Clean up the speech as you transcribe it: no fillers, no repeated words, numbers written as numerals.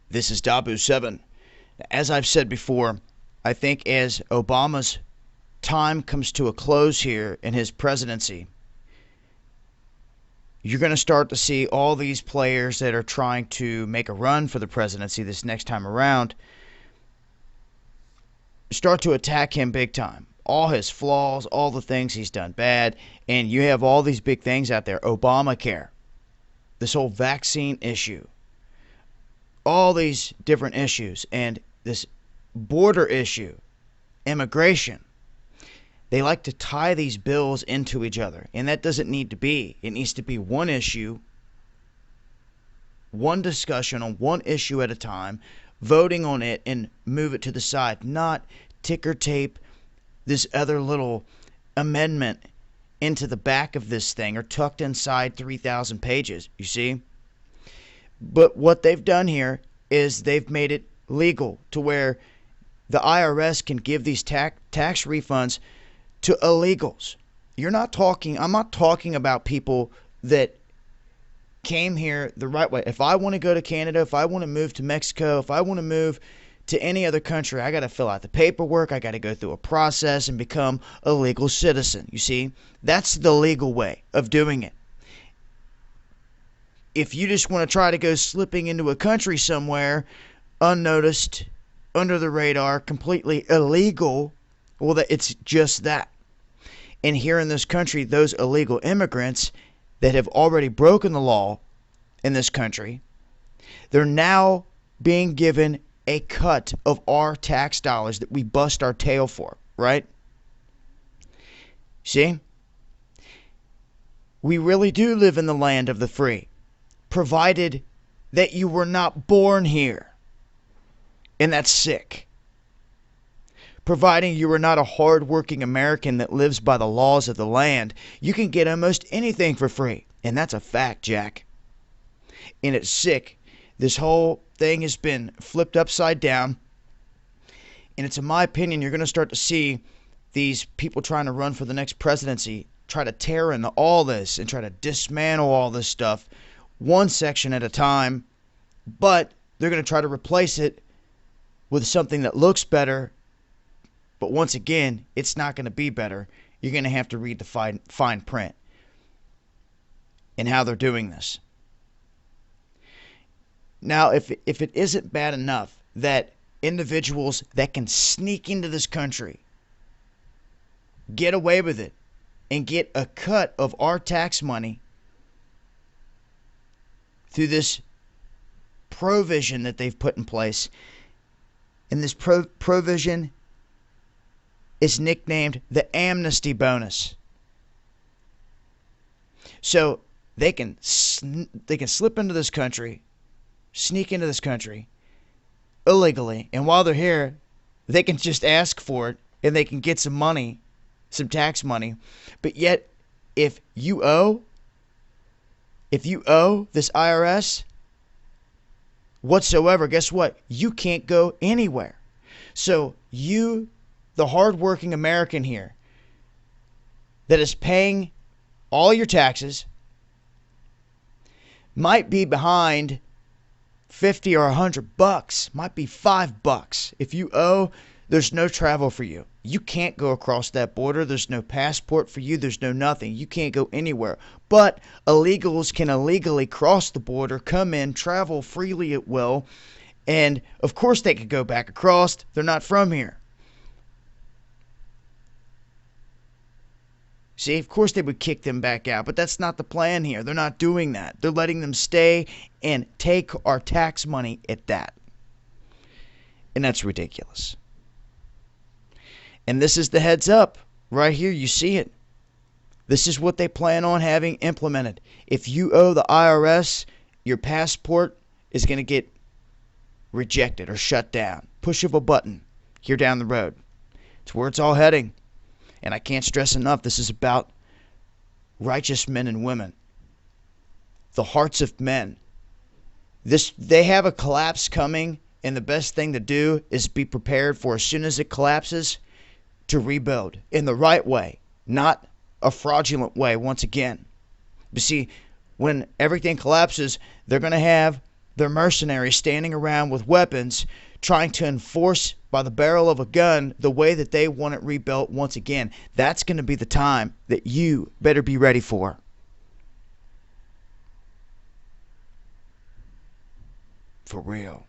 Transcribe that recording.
This is Dabu7. As I've said before, I think as Obama's time comes to a close here in his presidency, you're going to start to see all these players that are trying to make a run for the presidency this next time around start to attack him big time. All his flaws, all the things he's done bad, and you have all these big things out there. Obamacare, this whole vaccine issue, all these different issues, and this border issue, immigration. They like to tie these bills into each other, and that doesn't need to be. It needs to be one issue, one discussion on one issue at a time, voting on it and move it to the side, not ticker tape this other little amendment into the back of this thing or tucked inside 3,000 pages, you see? But what they've done here is they've made it legal to where the IRS can give these tax refunds to illegals. I'm not talking about people that came here the right way. If I want to go to Canada, if I want to move to Mexico, if I want to move to any other country, I got to fill out the paperwork. I got to go through a process and become a legal citizen. You see, that's the legal way of doing it. If you just want to try to go slipping into a country somewhere unnoticed, under the radar, completely illegal, well, it's just that. And here in this country, those illegal immigrants that have already broken the law in this country, they're now being given a cut of our tax dollars that we bust our tail for, right? See? We really do live in the land of the free, provided that you were not born here. And that's sick. Providing you are not a hard-working American that lives by the laws of the land, you can get almost anything for free. And that's a fact, Jack. And it's sick. This whole thing has been flipped upside down. And it's in my opinion, you're going to start to see these people trying to run for the next presidency try to tear into all this and try to dismantle all this stuff one section at a time. But they're going to try to replace it with something that looks better. But once again, it's not going to be better. You're going to have to read the fine print and how they're doing this. Now, if it isn't bad enough that individuals that can sneak into this country, get away with it, and get a cut of our tax money through this provision that they've put in place, and this provision is nicknamed the amnesty bonus. So they can slip into this country, sneak into this country illegally, and while they're here, they can just ask for it and they can get some money, some tax money. But yet, if you owe this IRS whatsoever, guess what? You can't go anywhere. So you, the hardworking American here that is paying all your taxes, might be behind 50 or $100, might be $5. If you owe, there's no travel for you. You can't go across that border. There's no passport for you. There's no nothing. You can't go anywhere. But illegals can illegally cross the border, come in, travel freely at will, and of course they could go back across. They're not from here. See, of course they would kick them back out, but that's not the plan here. They're not doing that. They're letting them stay and take our tax money at that. And that's ridiculous. And this is the heads up. Right here, you see it. This is what they plan on having implemented. If you owe the IRS, your passport is going to get rejected or shut down. Push of a button here down the road. It's where it's all heading. And I can't stress enough, this is about righteous men and women. The hearts of men. They have a collapse coming, and the best thing to do is be prepared for, as soon as it collapses, to rebuild in the right way, not a fraudulent way once again. But see, when everything collapses, they're going to have They're mercenaries standing around with weapons trying to enforce by the barrel of a gun the way that they want it rebuilt once again. That's going to be the time that you better be ready for. For real.